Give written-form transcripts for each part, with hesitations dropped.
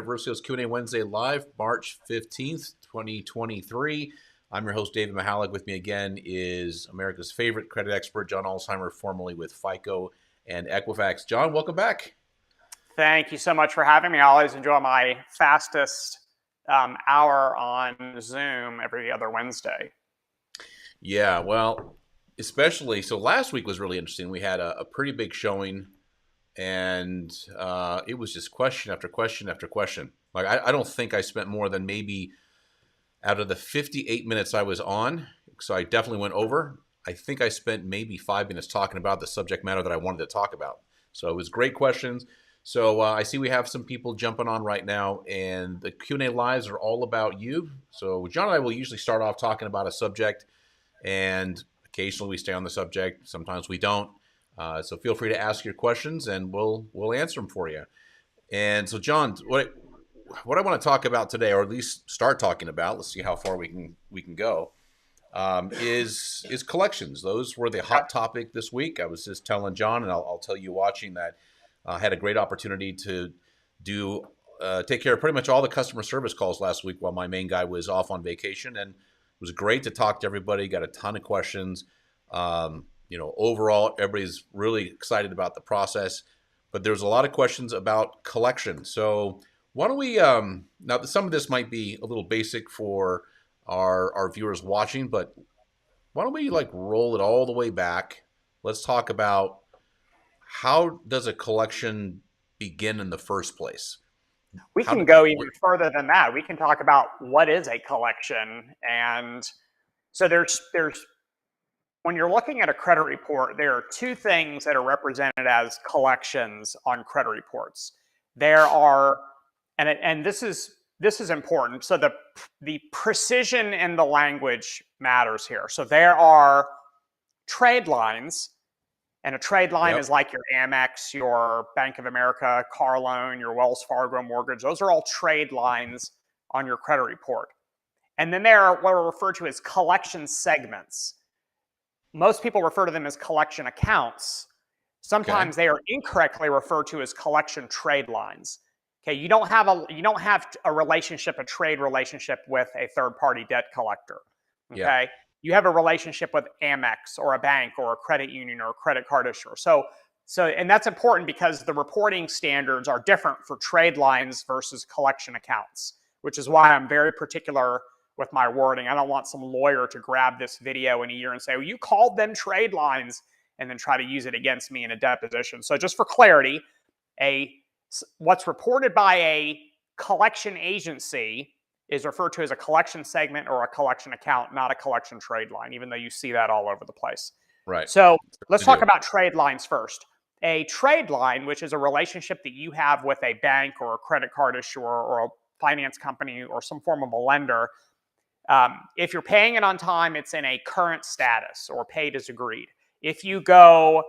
Versio's Q&A Wednesday live, March 15th, 2023. I'm your host, David Michalek. With me again is America's favorite credit expert, John Ulzheimer, formerly with FICO and Equifax. John, welcome back. Thank you so much for having me. I always enjoy my fastest hour on Zoom every other Wednesday. Yeah, well, especially, so last week was really interesting. We had a pretty big showing, and it was just question after question after question. Like, I don't think I spent more than maybe out of the 58 minutes I was on, so I definitely went over. I think I spent maybe 5 minutes talking about the subject matter that I wanted to talk about. So it was great questions. So I see we have some people jumping on right now, and the Q&A lives are all about you. So John and I will usually start off talking about a subject, and occasionally we stay on the subject. Sometimes we don't. So feel free to ask your questions, and we'll answer them for you. And so, John, what I want to talk about today, or at least start talking about, let's see how far we can go, is collections. Those were the hot topic this week. I was just telling John, and I'll tell you watching that I had a great opportunity to take care of pretty much all the customer service calls last week while my main guy was off on vacation, and it was great to talk to everybody. Got a ton of questions. Overall, everybody's really excited about the process, but there's a lot of questions about collection. So why don't we, now some of this might be a little basic for our viewers watching, but why don't we roll it all the way back? Let's talk about how does a collection begin in the first place? We can go even further than that. We can talk about what is a collection. And so there's when you're looking at a credit report, there are two things that are represented as collections on credit reports. There are, and this is important. So the precision in the language matters here. So there are trade lines, and a trade line is like your Amex, your Bank of America car loan, your Wells Fargo mortgage. Those are all trade lines on your credit report. And then there are what are referred to as collection segments. Most people refer to them as collection accounts. Sometimes they are incorrectly referred to as collection trade lines. Okay, you don't have a relationship, a trade relationship with a third-party debt collector. Okay, you have a relationship with Amex or a bank or a credit union or a credit card issuer. So, and that's important because the reporting standards are different for trade lines versus collection accounts, which is why I'm very particular with my wording. I don't want some lawyer to grab this video in a year and say, well, you called them trade lines, and then try to use it against me in a deposition. So just for clarity, what's reported by a collection agency is referred to as a collection segment or a collection account, not a collection trade line, even though you see that all over the place. Right. So let's talk about trade lines first. A trade line, which is a relationship that you have with a bank or a credit card issuer or a finance company or some form of a lender, if you're paying it on time, it's in a current status or paid as agreed. If you go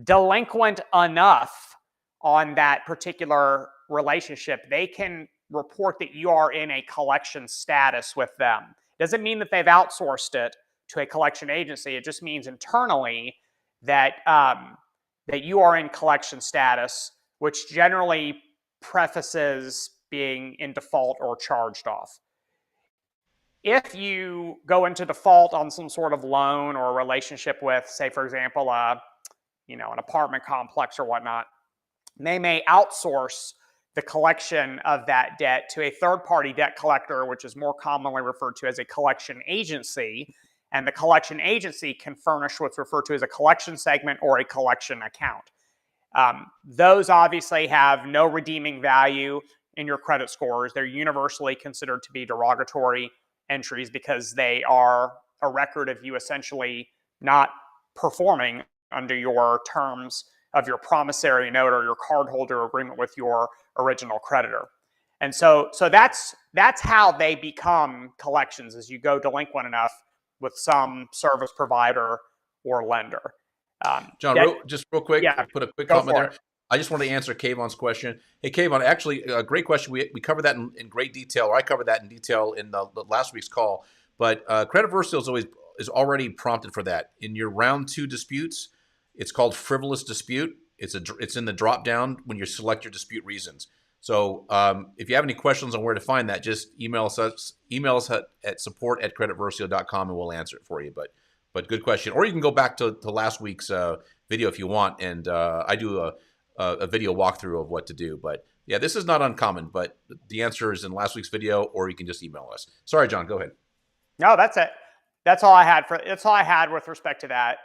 delinquent enough on that particular relationship, they can report that you are in a collection status with them. It doesn't mean that they've outsourced it to a collection agency. It just means internally that that you are in collection status, which generally prefaces being in default or charged off. If you go into default on some sort of loan or a relationship with, say, for example, an apartment complex or whatnot, they may outsource the collection of that debt to a third-party debt collector, which is more commonly referred to as a collection agency. And the collection agency can furnish what's referred to as a collection segment or a collection account. Those obviously have no redeeming value in your credit scores. They're universally considered to be derogatory entries because they are a record of you essentially not performing under your terms of your promissory note or your cardholder agreement with your original creditor. And so that's how they become collections, as you go delinquent enough with some service provider or lender. John, just real quick, put a quick comment there. I just wanted to answer Kayvon's question. Hey, Kayvon, actually, a great question. We covered that in great detail, or I covered that in detail in the last week's call. But Credit Versio is already prompted for that. In your round 2 disputes, it's called frivolous dispute. It's in the drop down when you select your dispute reasons. So if you have any questions on where to find that, just email us at support@creditversio.com and we'll answer it for you. But good question. Or you can go back to last week's video if you want, and I do a video walkthrough of what to do. But yeah, this is not uncommon, but the answer is in last week's video, or you can just email us. Sorry, John, go ahead. No, that's it. That's all I had with respect to that.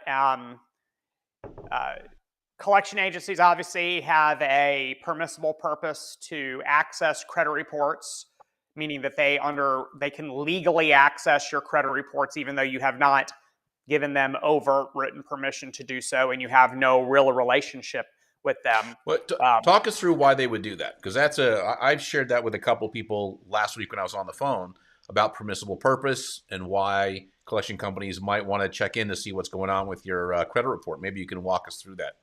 Collection agencies obviously have a permissible purpose to access credit reports, meaning that they can legally access your credit reports even though you have not given them overt written permission to do so and you have no real relationship with them. But talk us through why they would do that, because I've shared that with a couple people last week when I was on the phone about permissible purpose and why collection companies might want to check in to see what's going on with your credit report. Maybe you can walk us through that.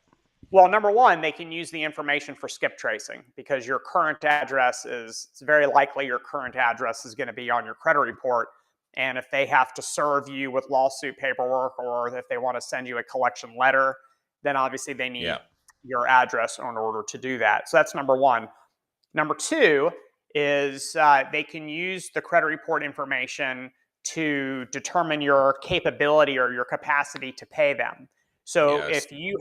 Well, number one, they can use the information for skip tracing because your current address it's very likely your current address is going to be on your credit report. And if they have to serve you with lawsuit paperwork or if they want to send you a collection letter, then obviously they need your address in order to do that. So that's number one. Number two is they can use the credit report information to determine your capability or your capacity to pay them. So if you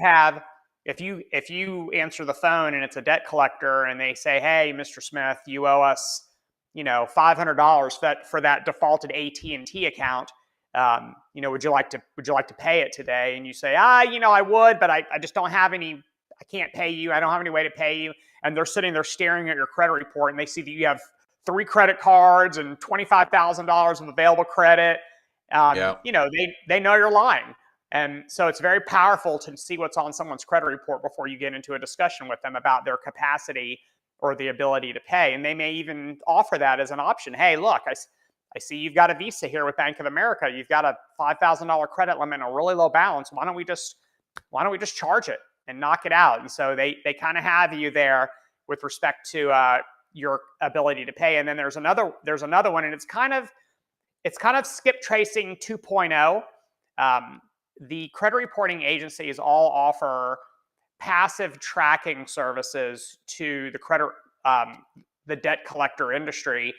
answer the phone and it's a debt collector and they say, "Hey, Mr. Smith, you owe us, $500 for that defaulted AT&T account. Would you like to pay it today?" And you say, I would, but I just don't have any. I can't pay you. I don't have any way to pay you. And they're sitting there staring at your credit report and they see that you have 3 credit cards and $25,000 of available credit. They know you're lying. And so it's very powerful to see what's on someone's credit report before you get into a discussion with them about their capacity or the ability to pay. And they may even offer that as an option. Hey, look, I see you've got a Visa here with Bank of America. You've got a $5,000 credit limit and a really low balance. Why don't we just charge it and knock it out? And so they kind of have you there with respect to your ability to pay. And then there's another one, and it's kind of skip tracing 2.0. The credit reporting agencies all offer passive tracking services to the debt collector industry.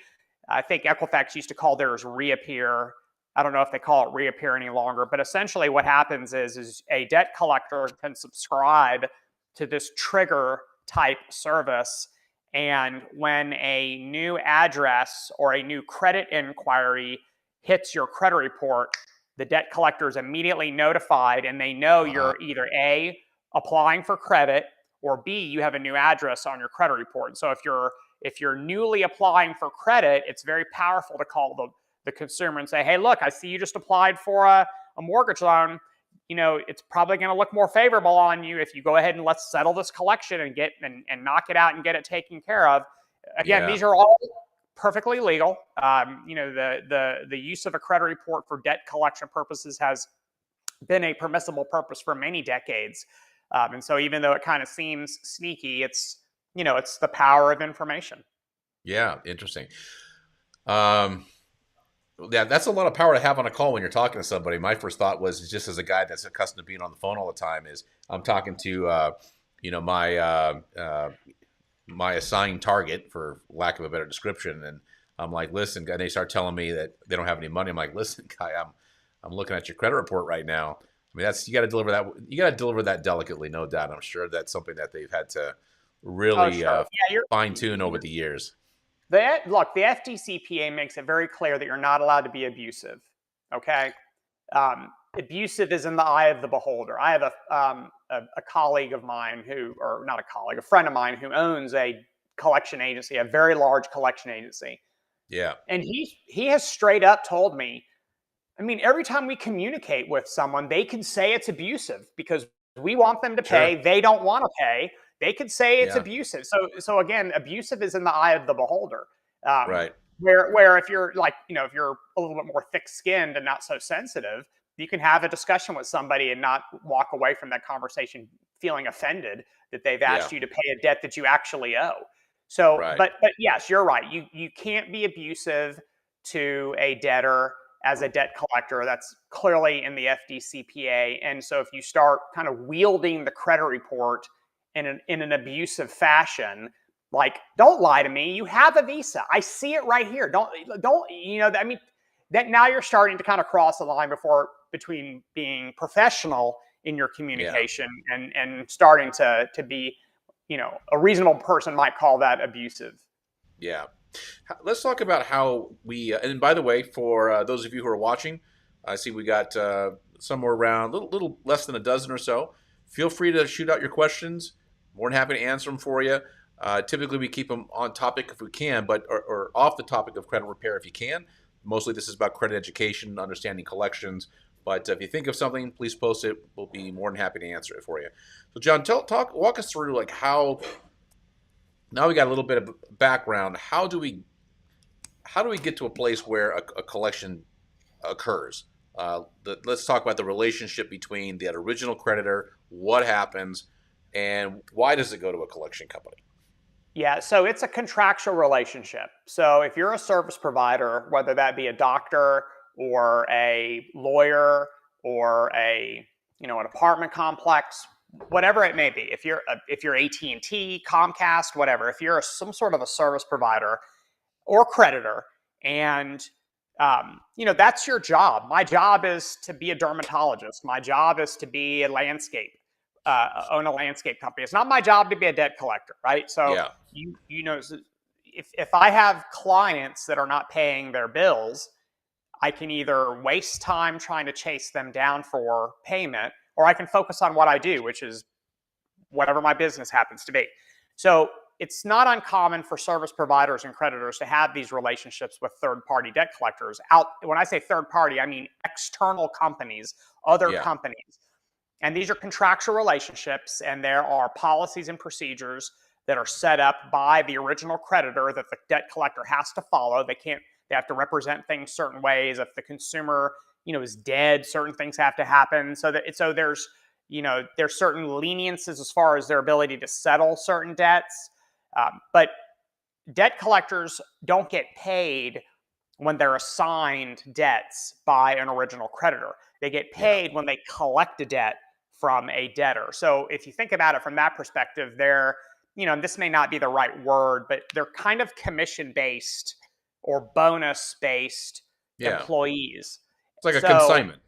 I think Equifax used to call theirs reappear. I don't know if they call it reappear any longer, but essentially what happens is a debt collector can subscribe to this trigger type service. And when a new address or a new credit inquiry hits your credit report, the debt collector is immediately notified and they know you're either A, applying for credit, or B, you have a new address on your credit report. And so if you're newly applying for credit, it's very powerful to call the consumer and say, "Hey, look, I see you just applied for a mortgage loan. It's probably going to look more favorable on you if you go ahead and let's settle this collection and knock it out and get it taken care of." Again, these are all perfectly legal. The use of a credit report for debt collection purposes has been a permissible purpose for many decades. And so even though it kind of seems sneaky, it's the power of information. Yeah, interesting. Yeah, that's a lot of power to have on a call when you're talking to somebody. My first thought was, just as a guy that's accustomed to being on the phone all the time, is I'm talking to my assigned target, for lack of a better description, and I'm like, "Listen," and they start telling me that they don't have any money. I'm like, "Listen, guy, I'm looking at your credit report right now." I mean, you got to deliver that. You got to deliver that delicately, no doubt. I'm sure that's something that they've had to really fine tune over the years. The FDCPA makes it very clear that you're not allowed to be abusive. Okay, abusive is in the eye of the beholder. I have a colleague of mine or not a colleague, a friend of mine who owns a collection agency, a very large collection agency. Yeah, and he has straight up told me, I mean, every time we communicate with someone, they can say it's abusive because we want them to pay. They don't want to pay. They could say it's abusive. So again, abusive is in the eye of the beholder. Right. Where if you're if you're a little bit more thick-skinned and not so sensitive, you can have a discussion with somebody and not walk away from that conversation feeling offended that they've asked you to pay a debt that you actually owe. So, but yes, you're right. You can't be abusive to a debtor as a debt collector. That's clearly in the FDCPA. And so if you start kind of wielding the credit report in an abusive fashion, Like, don't lie to me. You have a visa. I see it right here. Don't, I mean, that now you're starting to kind of cross the line between being professional in your Yeah. communication and starting to be, a reasonable person might call that abusive. Yeah. Let's talk about how we. And by the way, for those of you who are watching, I see we got somewhere around little less than a dozen or so. Feel free to shoot out your questions. More than happy to answer them for you. Typically, we keep them on topic if we can, but or off the topic of credit repair if you can. Mostly, this is about credit education, understanding collections. But if you think of something, please post it. We'll be more than happy to answer it for you. So, John, walk us through like how. Now we got a little bit of background. How do we get to a place where a collection occurs? Let's talk about the relationship between that original creditor, what happens, and why does it go to a collection company? Yeah, so it's a contractual relationship. So if you're a service provider, whether that be a doctor or a lawyer or an apartment complex, whatever it may be, if you're AT&T, Comcast, whatever, if you're some sort of a service provider or creditor, and that's your job. My job is to be a dermatologist. My job is to be a own a landscape company. It's not my job to be a debt collector, right? So Yeah, if I have clients that are not paying their bills, I can either waste time trying to chase them down for payment, or I can focus on what I do, which is whatever my business happens to be. So it's not uncommon for service providers and creditors to have these relationships with third-party debt collectors. When I say third party, I mean external companies, other yeah, companies. And these are contractual relationships, and there are policies and procedures that are set up by the original creditor that the debt collector has to follow. They have to represent things certain ways. If the consumer, is dead, certain things have to happen. So there's certain leniences as far as their ability to settle certain debts. But debt collectors don't get paid when they're assigned debts by an original creditor. They get yeah, paid when they collect a debt from a debtor. So if you think about it from that perspective, this may not be the right word, but they're kind of commission based or bonus based yeah. employees. It's like a So consignment.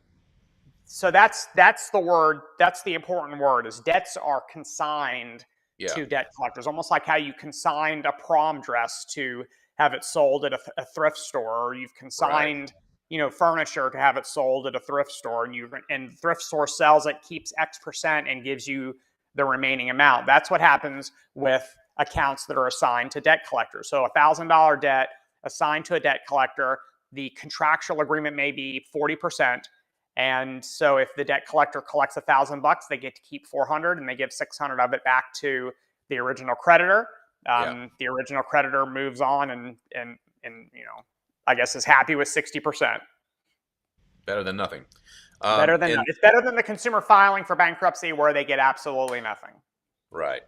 so that's the word. That's the important word. Is debts are consigned Yeah, to debt collectors, almost like how you consigned a prom dress to have it sold at a thrift store, or you've right. consigned furniture to have it sold at a thrift store, and the thrift store sells it, keeps X% and gives you the remaining amount. That's what happens with accounts that are assigned to debt collectors. So $1,000 debt assigned to a debt collector, the contractual agreement may be 40%. And so if the debt collector collects $1,000, they get to keep 400, and they give 600 of it back to the original creditor. Yeah, The original creditor moves on and I guess is happy with 60%. better than nothing. And It's better than the consumer filing for bankruptcy where they get absolutely nothing. right,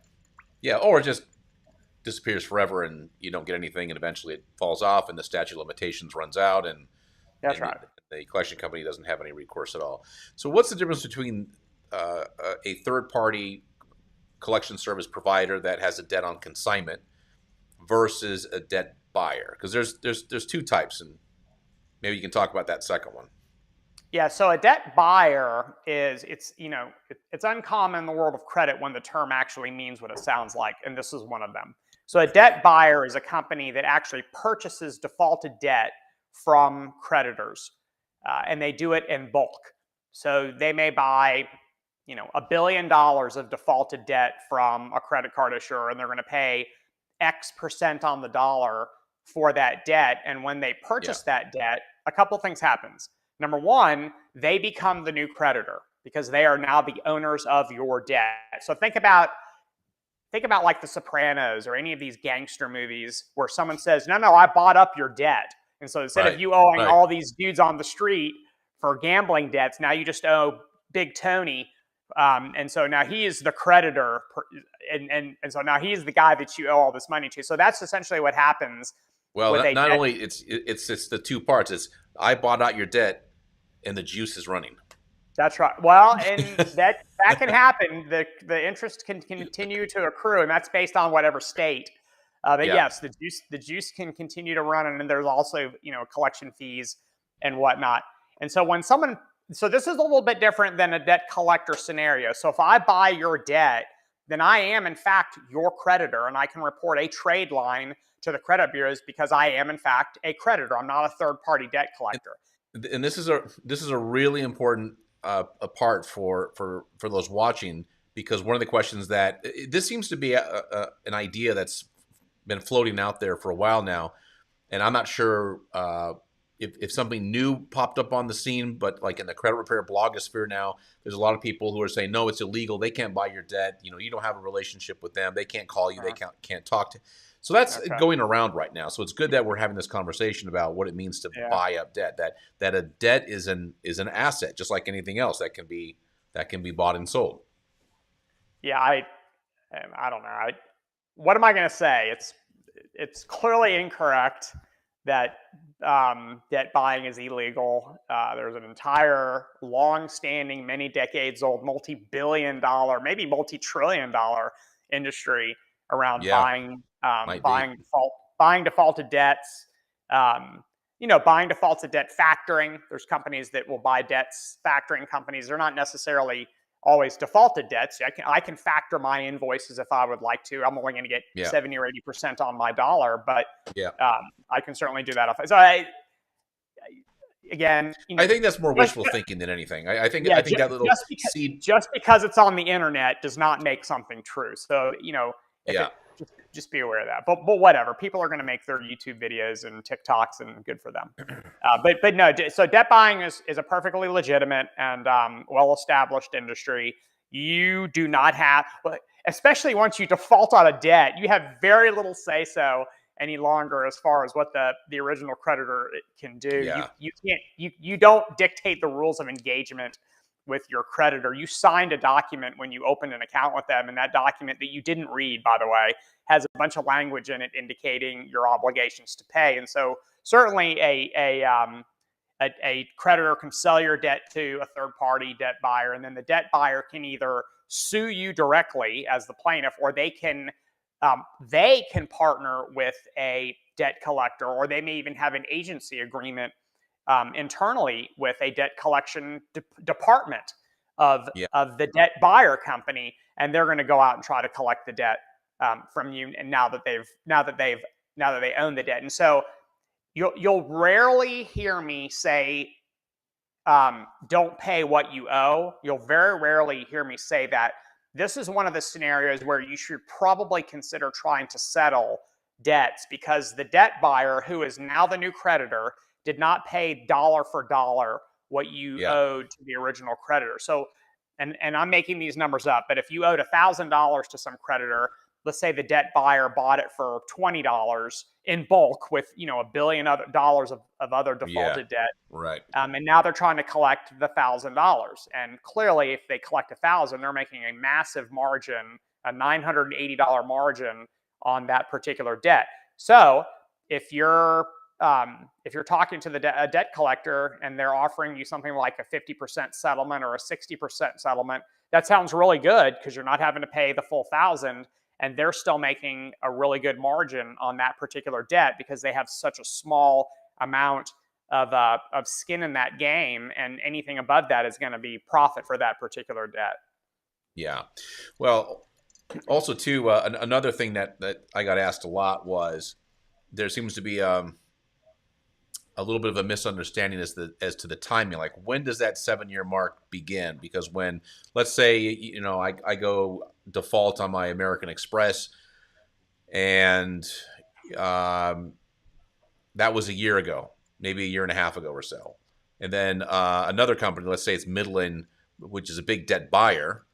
yeah, or it just disappears forever, and you don't get anything, and eventually it falls off, and the statute of limitations runs out, and That's and right. the collection company doesn't have any recourse at all. So, what's the difference between a third party collection service provider that has a debt on consignment versus a debt buyer? Because there's two types, and maybe you can talk about that second one. Yeah, so a debt buyer it's uncommon in the world of credit when the term actually means what it sounds like, and this is one of them. So a debt buyer is a company that actually purchases defaulted debt from creditors, and they do it in bulk. So they may buy, $1 billion of defaulted debt from a credit card issuer, and they're going to pay X% on the dollar for that debt. And when they Yeah, purchase that debt, a couple things happens. Number one, they become the new creditor because they are now the owners of your debt. So think about like The Sopranos or any of these gangster movies where someone says, "No, I bought up your debt." And so instead of right, you owing right. all these dudes on the street for gambling debts, now you just owe Big Tony. And so now he is the creditor, and so now he's the guy that you owe all this money to. So that's essentially what happens Well, with not, a not debt. only it's the two parts. It's I bought out your debt, and the juice is running. That's right. Well, and that can happen. The interest can continue to accrue, and that's based on whatever state But Yeah. yes, the juice can continue to run, and then there's also collection fees and whatnot. And so when someone so this is a little bit different than a debt collector scenario. So if I buy your debt, then I am in fact your creditor, and I can report a trade line to the credit bureaus because I am in fact a creditor. I'm not a third party debt collector. And this is a really important a part for those watching, because one of the questions that this seems to be an idea that's been floating out there for a while now, and I'm not sure if something new popped up on the scene, but like in the credit repair blogosphere now, there's a lot of people who are saying, no, it's illegal. They can't buy your debt. You don't have a relationship with them. They can't call you. They can't talk to. So that's Okay. going around right now. So it's good that we're having this conversation about what it means to Yeah. buy up debt. That a debt is an asset, just like anything else that can be bought and sold. Yeah. I don't know. What am I going to say? It's clearly incorrect that debt buying is illegal. There's an entire long-standing, many decades old, multi-billion-dollar, maybe multi-trillion-dollar industry around Yeah, might be. buying defaulted debts. Buying defaulted debt factoring. There's companies that will buy debts. Factoring companies. They're not necessarily always defaulted debts. I can factor my invoices if I would like to. I'm only going to get Yeah, 70 or 80% on my dollar, but yeah. I can certainly do that. Again, I think that's more just, wishful thinking than anything. I yeah, think that little seed. just because it's on the internet does not make something true. So if Yeah, it just be aware of that. But whatever, people are going to make their YouTube videos and TikToks, and good for them. But no, so debt buying is a perfectly legitimate and well established industry. You do not have, especially once you default on a debt, you have very little say so any longer as far as what the original creditor can do. yeah, You don't dictate the rules of engagement with your creditor. You signed a document when you opened an account with them, and that document that you didn't read, by the way, has a bunch of language in it indicating your obligations to pay. And so certainly a creditor can sell your debt to a third party debt buyer, and then the debt buyer can either sue you directly as the plaintiff, or they can partner with a debt collector, or they may even have an agency agreement internally with a debt collection department of yeah, the debt buyer company, and they're going to go out and try to collect the debt from you. And now that they own the debt, and so you'll rarely hear me say don't pay what you owe. You'll very rarely hear me say that. This is one of the scenarios where you should probably consider trying to settle debts, because the debt buyer, who is now the new creditor, did not pay dollar for dollar what you yeah, owed to the original creditor. So, and I'm making these numbers up, but if you owed $1,000 to some creditor, let's say the debt buyer bought it for $20 in bulk with $1 billion of other yeah. defaulted debt, Right. and now they're trying to collect the $1,000. And clearly, if they collect 1,000, they're making a massive margin, a $980 margin on that particular debt. So if you're talking to a debt collector and they're offering you something like a 50% settlement or a 60% settlement, that sounds really good because you're not having to pay the full 1,000, and they're still making a really good margin on that particular debt because they have such a small amount of skin in that game, and anything above that is going to be profit for that particular debt. Yeah. Well, also too, another thing that I got asked a lot was there seems to be a little bit of a misunderstanding as to the timing. Like, when does that 7-year mark begin? Because when, let's say, I go default on my American Express, and that was a year ago, maybe a year and a half ago or so, and then another company, let's say it's Midland, which is a big debt buyer,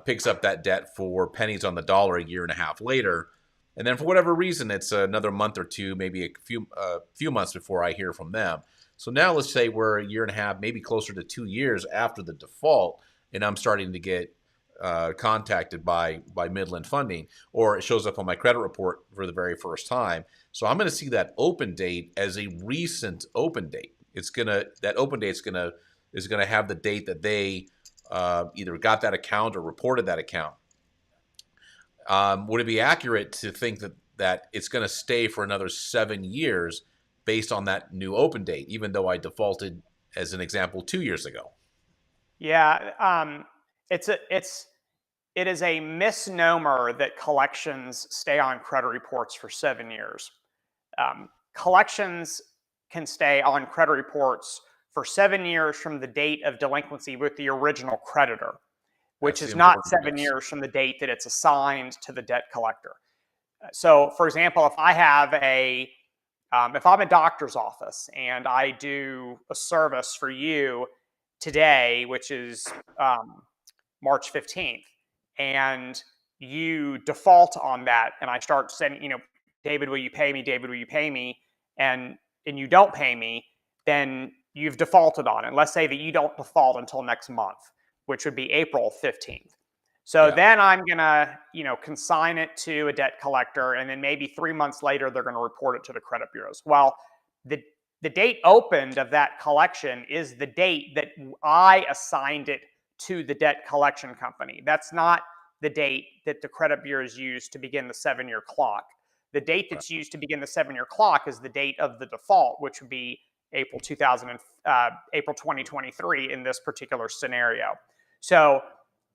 picks up that debt for pennies on the dollar a year and a half later. And then for whatever reason, it's another month or two, maybe a few months before I hear from them. So now let's say we're a year and a half, maybe closer to 2 years after the default, and I'm starting to get contacted by Midland Funding, or it shows up on my credit report for the very first time. So I'm going to see that open date as a recent open date. That open date is gonna have the date that they either got that account or reported that account. Would it be accurate to think that it's going to stay for another 7 years based on that new open date, even though I defaulted, as an example, 2 years ago. Yeah, it is a misnomer that collections stay on credit reports for 7 years. Collections can stay on credit reports for 7 years from the date of delinquency with the original creditor, which That's the is not important seven piece. years from the date that it's assigned to the debt collector. So, for example, if I'm a doctor's office and I do a service for you today, which is March 15th, and you default on that, and I start sending, David, will you pay me? David, will you pay me? And you don't pay me, then you've defaulted on it. Let's say that you don't default until next month, which would be April 15th. So Yeah. then I'm gonna, consign it to a debt collector, and then maybe 3 months later they're gonna report it to the credit bureaus. Well, the the date opened of that collection is the date that I assigned it to the debt collection company. That's not the date that the credit bureaus use to begin the 7 year clock. The date Right. that's used to begin the 7 year clock is the date of the default, which would be April 2023 in this particular scenario. So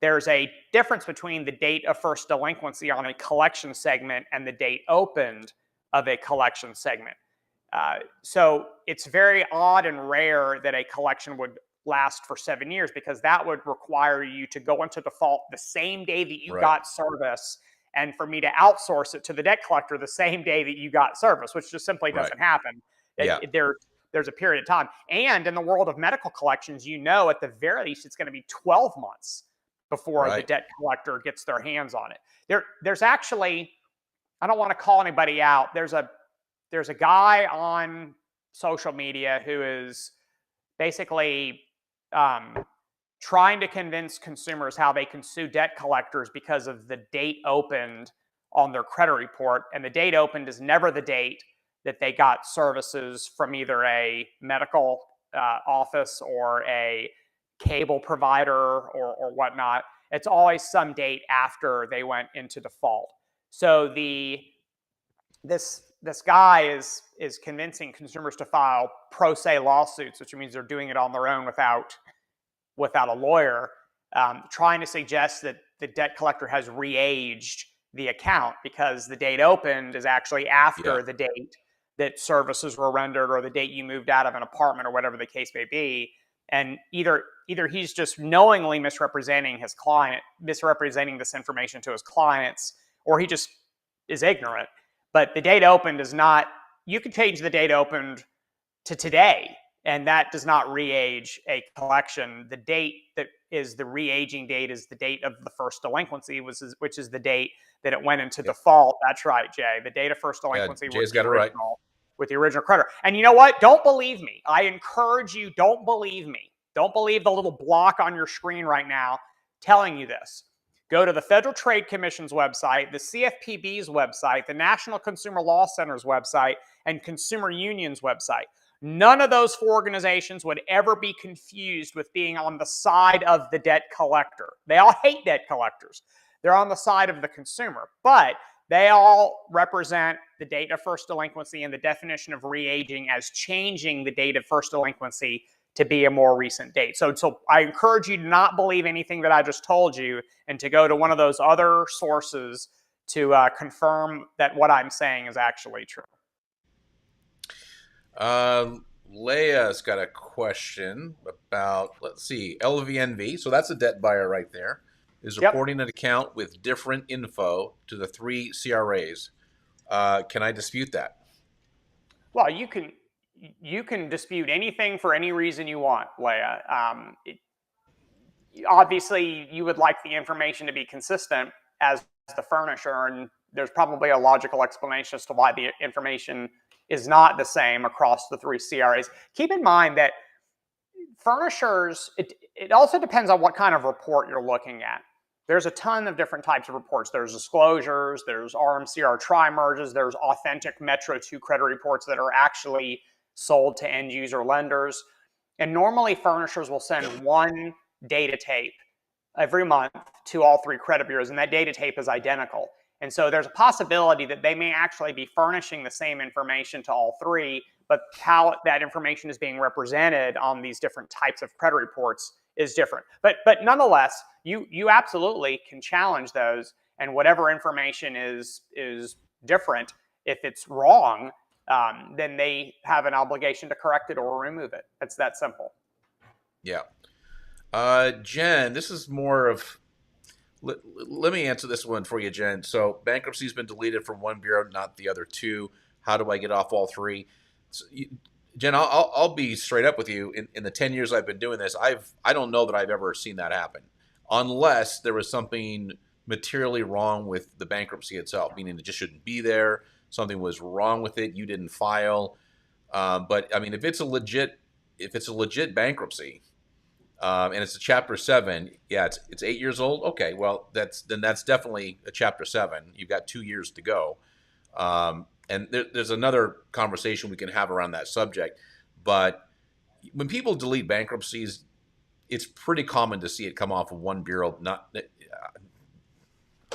there's a difference between the date of first delinquency on a collection segment and the date opened of a collection segment. So it's very odd and rare that a collection would last for 7 years, because that would require you to go into default the same day that you Right. got service, and for me to outsource it to the debt collector the same day that you got service, which just simply Right. doesn't happen. Yeah. There's a period of time. And in the world of medical collections, at the very least, it's going to be 12 months before the Right. debt collector gets their hands on it. There's actually, I don't want to call anybody out. There's a guy on social media who is basically trying to convince consumers how they can sue debt collectors because of the date opened on their credit report. And the date opened is never the date that they got services from either a medical office or a cable provider or whatnot. It's always some date after they went into default. So this guy is convincing consumers to file pro se lawsuits, which means they're doing it on their own without a lawyer, trying to suggest that the debt collector has re-aged the account because the date opened is actually Yeah. after the date that services were rendered or the date you moved out of an apartment or whatever the case may be. And either he's just knowingly misrepresenting this information to his clients, or he just is ignorant. But the date opened is not, you can change the date opened to today, and that does not re-age a collection. The date that is the re-aging date is the date of the first delinquency, which is the date that it went into Yep. default. That's right, Jay. The date of first Yeah. delinquency Jay's got it right. with the original creditor. And you know what? Don't believe me. I encourage you, don't believe me. Don't believe the little block on your screen right now telling you this. Go to the Federal Trade Commission's website, the CFPB's website, the National Consumer Law Center's website, and Consumer Union's website. None of those four organizations would ever be confused with being on the side of the debt collector. They all hate debt collectors. They're on the side of the consumer, but they all represent the date of first delinquency and the definition of re-aging as changing the date of first delinquency to be a more recent date. So I encourage you to not believe anything that I just told you and to go to one of those other sources to confirm that what I'm saying is actually true. Leia's got a question about, let's see, LVNV. So that's a debt buyer right there. Is Yep. reporting an account with different info to the three CRAs. Can I dispute that? Well, you can dispute anything for any reason you want, Leia. Obviously, you would like the information to be consistent as the furnisher, and there's probably a logical explanation as to why the information is not the same across the three CRAs. Keep in mind that furnishers, it also depends on what kind of report you're looking at. There's a ton of different types of reports. There's disclosures, there's RMCR tri-merges, there's authentic Metro 2 credit reports that are actually sold to end user lenders. And normally furnishers will send one data tape every month to all three credit bureaus, and that data tape is identical. And so there's a possibility that they may actually be furnishing the same information to all three, but how that information is being represented on these different types of credit reports is different. But nonetheless, you absolutely can challenge those, and whatever information is different, if it's wrong, then they have an obligation to correct it or remove it. It's that simple. Yeah. Jen, this is more of. Let me answer this one for you, Jen. So bankruptcy's been deleted from one bureau, not the other two. How do I get off all three? So, Jen, I'll be straight up with you. In the 10 years I've been doing this, I don't know that I've ever seen that happen, unless there was something materially wrong with the bankruptcy itself, meaning it just shouldn't be there. Something was wrong with it. You didn't file. But I mean, if it's a legit bankruptcy, and it's a Chapter 7, yeah, it's 8 years old. Okay, well that's definitely a Chapter 7. You've got 2 years to go. And there's another conversation we can have around that subject. But when people delete bankruptcies, it's pretty common to see it come off of one bureau. Not,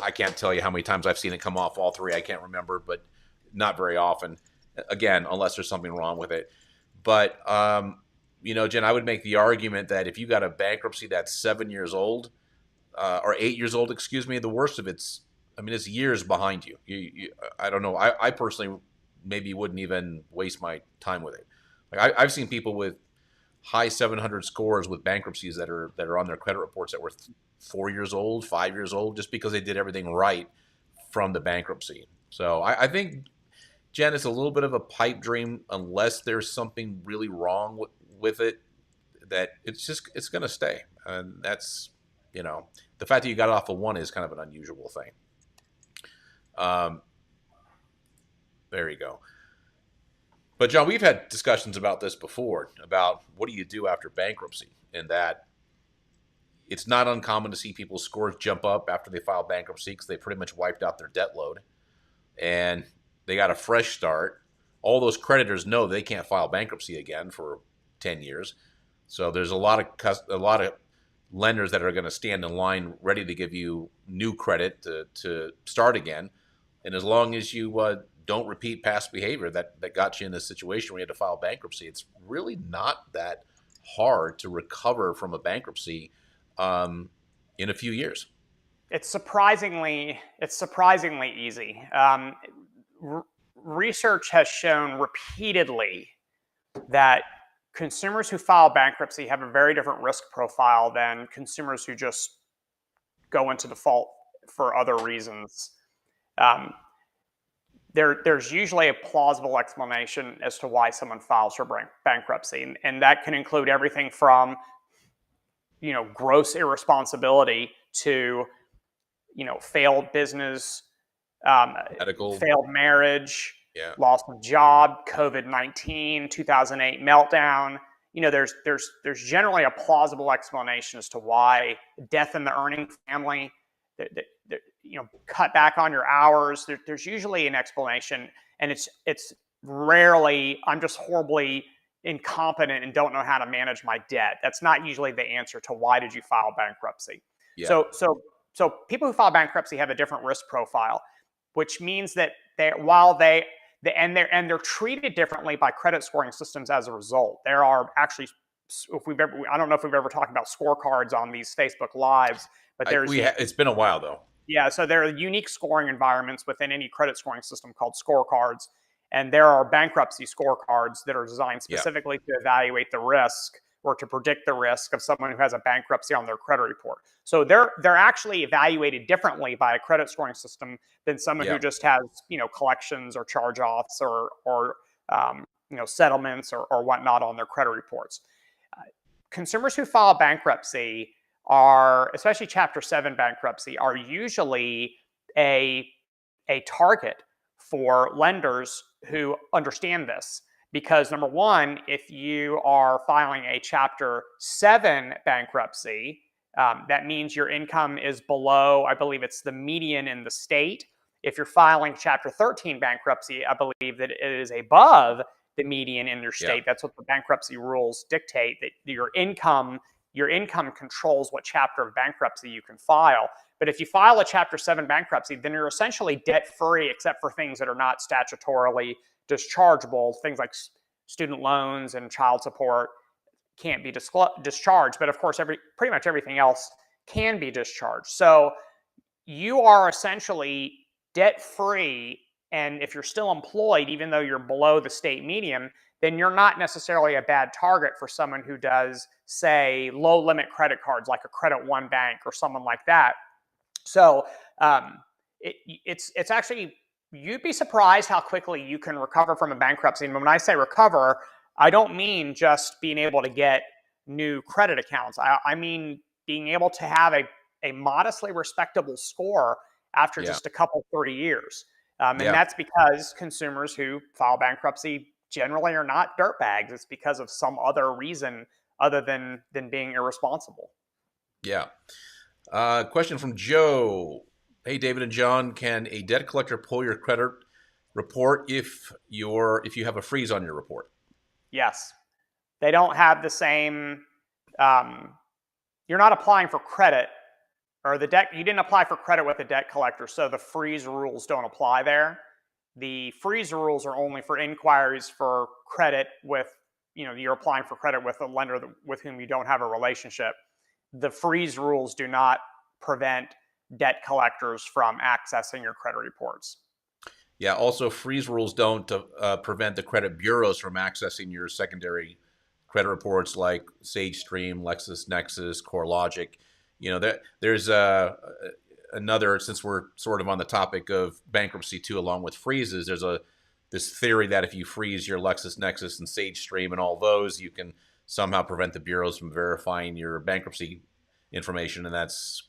I can't tell you how many times I've seen it come off all three. I can't remember, but not very often. Again, unless there's something wrong with it. But Jen, I would make the argument that if you got a bankruptcy that's 7 years old, or 8 years old, excuse me, the worst of it's years behind you. I don't know. I personally maybe wouldn't even waste my time with it. Like I've seen people with high 700 scores with bankruptcies that are on their credit reports that were 4 years old, 5 years old, just because they did everything right from the bankruptcy. So I think, Jen, it's a little bit of a pipe dream unless there's something really wrong with it, that it's going to stay. And that's, the fact that you got it off of one is kind of an unusual thing. There you go. But John, we've had discussions about this before, about what do you do after bankruptcy, and that it's not uncommon to see people's scores jump up after they file bankruptcy because they pretty much wiped out their debt load and they got a fresh start. All those creditors know they can't file bankruptcy again for 10 years. So there's a lot of lenders that are going to stand in line ready to give you new credit to start again. And as long as you don't repeat past behavior that got you in this situation where you had to file bankruptcy, it's really not that hard to recover from a bankruptcy in a few years. It's surprisingly easy. Research has shown repeatedly that consumers who file bankruptcy have a very different risk profile than consumers who just go into default for other reasons. There's usually a plausible explanation as to why someone files for bankruptcy, and that can include everything from gross irresponsibility to failed business, Medical, failed marriage, yeah, loss of job, COVID-19, 2008 meltdown. There's generally a plausible explanation as to why death in the earning family, cut back on your hours. There's usually an explanation, and it's rarely I'm just horribly incompetent and don't know how to manage my debt. That's not usually the answer to why did you file bankruptcy. yeah, So people who file bankruptcy have a different risk profile, which means that they're treated differently by credit scoring systems as a result. There are actually, I don't know if we've ever talked about scorecards on these Facebook Lives, but it's been a while though. Yeah, so there are unique scoring environments within any credit scoring system called scorecards, and there are bankruptcy scorecards that are designed specifically to evaluate the risk or to predict the risk of someone who has a bankruptcy on their credit report. So they're actually evaluated differently by a credit scoring system than someone who just has collections or charge-offs or settlements or whatnot on their credit reports. Consumers who file bankruptcy are, especially Chapter 7 bankruptcy, are usually a target for lenders who understand this. Because number one, if you are filing a Chapter 7 bankruptcy, that means your income is below, I believe it's the median in the state. If you're filing Chapter 13 bankruptcy, I believe that it is above the median in your state. That's what the bankruptcy rules dictate, that your income controls what chapter of bankruptcy you can file. But if you file a Chapter 7 bankruptcy, then you're essentially debt-free except for things that are not statutorily dischargeable, things like student loans and child support can't be discharged. But of course, pretty much everything else can be discharged. So you are essentially debt-free, and if you're still employed, even though you're below the state median, then you're not necessarily a bad target for someone who does, say, low-limit credit cards, like a Credit One bank or someone like that. So it's actually, you'd be surprised how quickly you can recover from a bankruptcy. And when I say recover, I don't mean just being able to get new credit accounts. I mean being able to have a modestly respectable score after Yeah. just a couple 30 years. And Yeah. that's because consumers who file bankruptcy generally are not dirtbags. It's because of some other reason other than being irresponsible. Yeah. Question from Joe. Hey, David and John, can a debt collector pull your credit report if you have a freeze on your report? Yes. They don't have the same, you're not applying for credit, or you didn't apply for credit with a debt collector, so the freeze rules don't apply there. The freeze rules are only for inquiries for credit with, you're applying for credit with a lender with whom you don't have a relationship. The freeze rules do not prevent debt collectors from accessing your credit reports. Yeah. Also, freeze rules don't prevent the credit bureaus from accessing your secondary credit reports like SageStream, LexisNexis, CoreLogic. There's another, since we're sort of on the topic of bankruptcy too, along with freezes, there's this theory that if you freeze your LexisNexis and SageStream and all those, you can somehow prevent the bureaus from verifying your bankruptcy information, and that's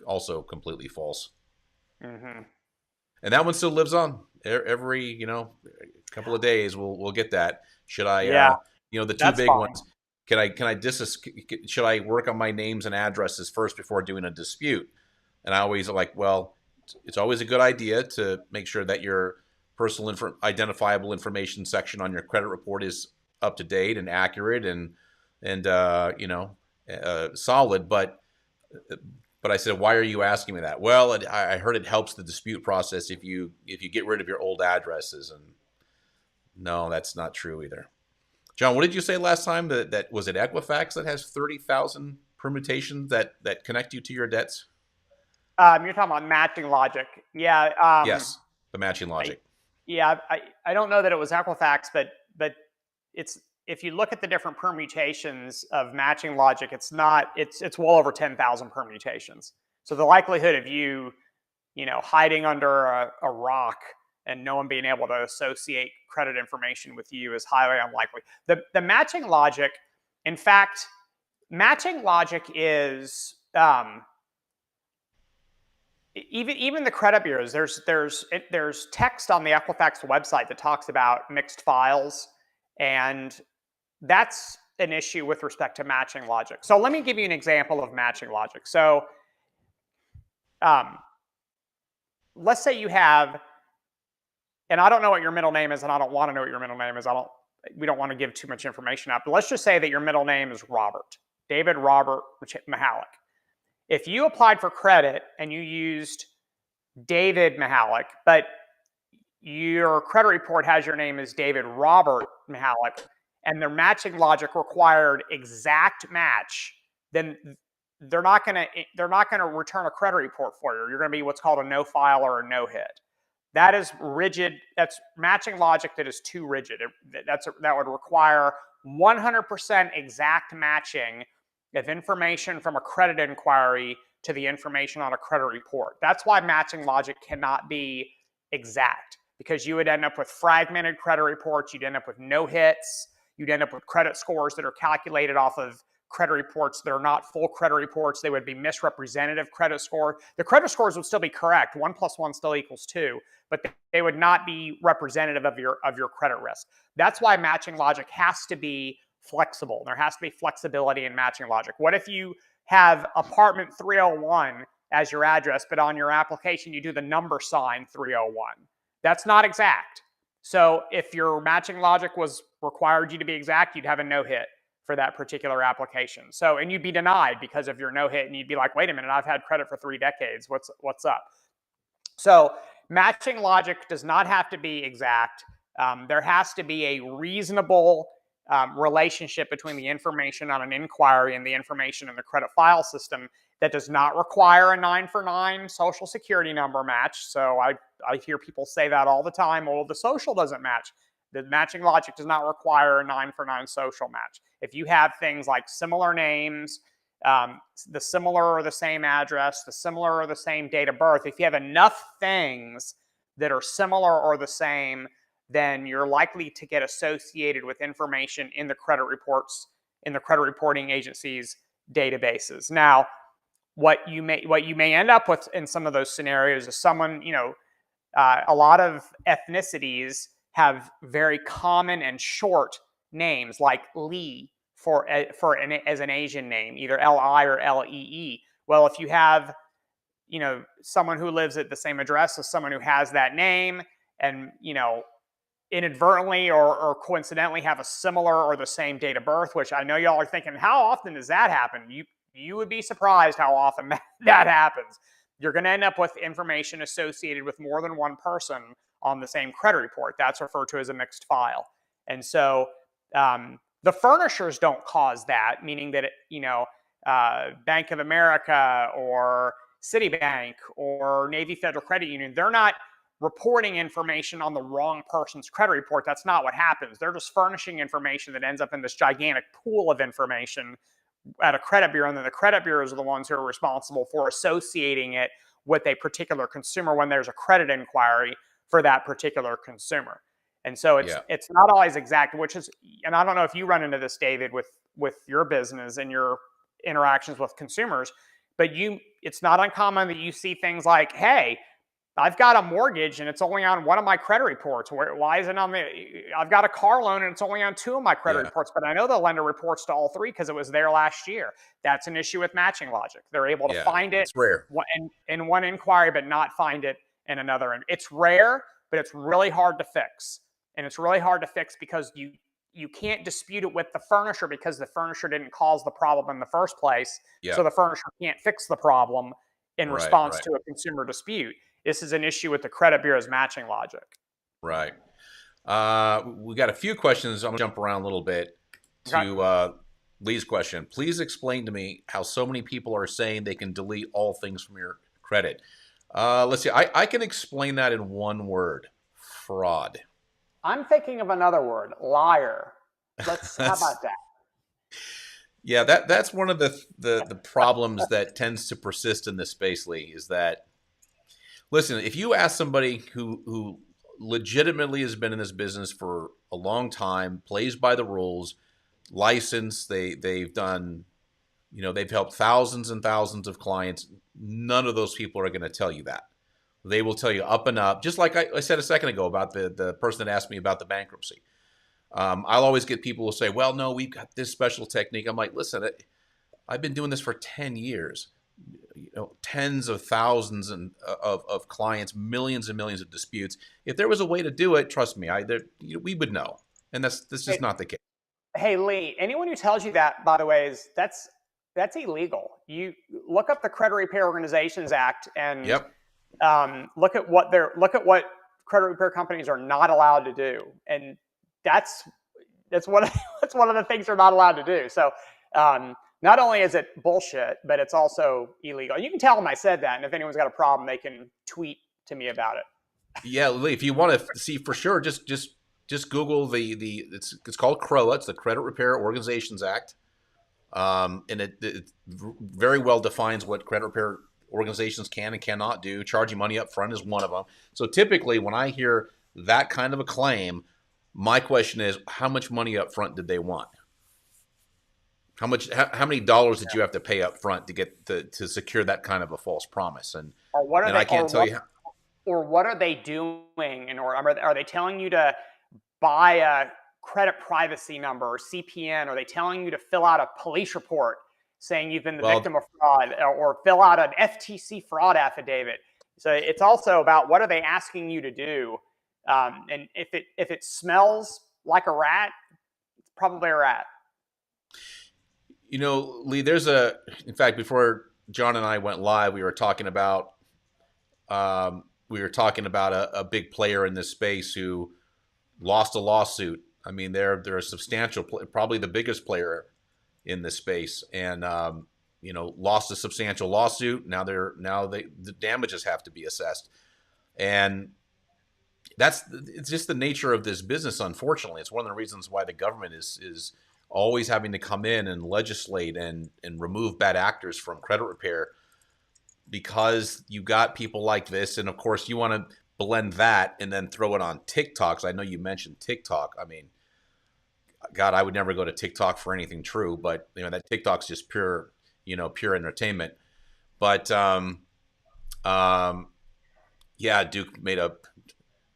also completely false. Mm-hmm. And that one still lives on. Every couple of days we'll get that. Should I Yeah, the two that's big fine. ones? Should I work on my names and addresses first before doing a dispute? And I always like, well, it's always a good idea to make sure that your personal identifiable information section on your credit report is up to date and accurate and solid. But I said, why are you asking me that? Well, I heard it helps the dispute process if you get rid of your old addresses. And no, that's not true either. John, what did you say last time? That was it Equifax that has 30,000 permutations that connect you to your debts? You're talking about matching logic. Yeah. Yes, the matching logic. I don't know that it was Equifax, but it's, if you look at the different permutations of matching logic, it's well over 10,000 permutations. So the likelihood of you hiding under a rock and no one being able to associate credit information with you is highly unlikely. The matching logic, in fact, matching logic is even the credit bureaus. There's text on the Equifax website that talks about mixed files, and that's an issue with respect to matching logic. So let me give you an example of matching logic. So let's say you have, and I don't know what your middle name is, and I don't want to know what your middle name is. We don't want to give too much information out, but let's just say that your middle name is Robert, David Robert Michalek. If you applied for credit and you used David Michalek, but your credit report has your name as David Robert Michalek, and their matching logic required exact match, then they're not going to return a credit report for you. You're going to be what's called a no file or a no hit. That is rigid. That's matching logic that is too rigid. That would require 100% exact matching of information from a credit inquiry to the information on a credit report. That's why matching logic cannot be exact, because you would end up with fragmented credit reports. You'd end up with no hits. You'd end up with credit scores that are calculated off of credit reports that are not full credit reports. They would be misrepresentative credit score. The credit scores would still be correct. 1 + 1 still equals 2, but they would not be representative of your credit risk. That's why matching logic has to be flexible. There has to be flexibility in matching logic. What if you have apartment 301 as your address, but on your application you do the number sign 301? That's not exact. So if your matching logic required you to be exact, you'd have a no hit for that particular application. So, and you'd be denied because of your no hit, and you'd be like, wait a minute, I've had credit for 3 decades. What's up? So matching logic does not have to be exact. There has to be a reasonable relationship between the information on an inquiry and the information in the credit file system that does not require a 9 for 9 social security number match. So I hear people say that all the time. Oh, the social doesn't match. The matching logic does not require a 9 for 9 social match. If you have things like similar names, the similar or the same address, the similar or the same date of birth, if you have enough things that are similar or the same, then you're likely to get associated with information in the credit reports, in the credit reporting agencies' databases. Now, what you may end up with in some of those scenarios is someone, a lot of ethnicities have very common and short names like Lee as an Asian name, either Li or Lee. Well, if you have someone who lives at the same address as someone who has that name, and inadvertently or coincidentally have a similar or the same date of birth, which I know y'all are thinking, how often does that happen? You would be surprised how often that happens. You're going to end up with information associated with more than one person on the same credit report. That's referred to as a mixed file. And so the furnishers don't cause that, meaning that Bank of America or Citibank or Navy Federal Credit Union, they're not reporting information on the wrong person's credit report. That's not what happens. They're just furnishing information that ends up in this gigantic pool of information at a credit bureau, and then the credit bureaus are the ones who are responsible for associating it with a particular consumer when there's a credit inquiry for that particular consumer. And so it's not always exact, and I don't know if you run into this, David, with your business and your interactions with consumers, but it's not uncommon that you see things like, hey, I've got a mortgage and it's only on one of my credit reports. Why isn't it on I've got a car loan and it's only on 2 of my credit reports, but I know the lender reports to all 3 because it was there last year. That's an issue with matching logic. They're able to find it it's rare. in one inquiry, but not find it in another. And it's rare, but it's really hard to fix. And it's really hard to fix because you can't dispute it with the furnisher because the furnisher didn't cause the problem in the first place. So the furnisher can't fix the problem in response to a consumer dispute. This is an issue with the credit bureau's matching logic. Right. We got a few questions. I'm going to jump around a little bit to Lee's question. Please explain to me how so many people are saying they can delete all things from your credit. Let's see. I can explain that in one word: fraud. I'm thinking of another word: liar. How about that? Yeah, that's one of the problems that tends to persist in this space, Lee, is that, listen, if you ask somebody who legitimately has been in this business for a long time, plays by the rules, licensed, they've done, they've helped thousands and thousands of clients, none of those people are going to tell you that. They will tell you up and up, just like I said a second ago about the person that asked me about the bankruptcy. I'll always get people who say, well, no, we've got this special technique. I'm like, listen, I've been doing this for 10 years. Tens of thousands of clients, millions and millions of disputes. If there was a way to do it, trust me, we would know. And that's just not the case. Hey, Lee, anyone who tells you that, by the way, that's illegal. You look up the Credit Repair Organizations Act and look at what credit repair companies are not allowed to do, and that's one of the things they're not allowed to do. So not only is it bullshit, but it's also illegal. You can tell them I said that, and if anyone's got a problem, they can tweet to me about it. Yeah, Lee, if you want to see for sure, just Google it's called CROA. It's the Credit Repair Organizations Act, and it very well defines what credit repair organizations can and cannot do. Charging money up front is one of them. So typically, when I hear that kind of a claim, my question is, how much money up front did they want? How many dollars did you have to pay up front to get to secure that kind of a false promise? And I can't tell you. Or what are they doing? Are they telling you to buy a credit privacy number or CPN? Are they telling you to fill out a police report saying you've been the victim of fraud, or fill out an FTC fraud affidavit? So it's also about what are they asking you to do? And if it smells like a rat, it's probably a rat. Lee, in fact, before John and I went live, we were talking about a big player in this space who lost a lawsuit. I mean, they're a substantial, probably the biggest player in this space, and lost a substantial lawsuit. The damages have to be assessed, and it's just the nature of this business. Unfortunately, it's one of the reasons why the government is always having to come in and legislate and remove bad actors from credit repair, because you got people like this, and of course you want to blend that and then throw it on TikTok. So I know you mentioned TikTok. I mean, God, I would never go to TikTok for anything true, but that TikTok's just pure entertainment. But yeah, Duke made a.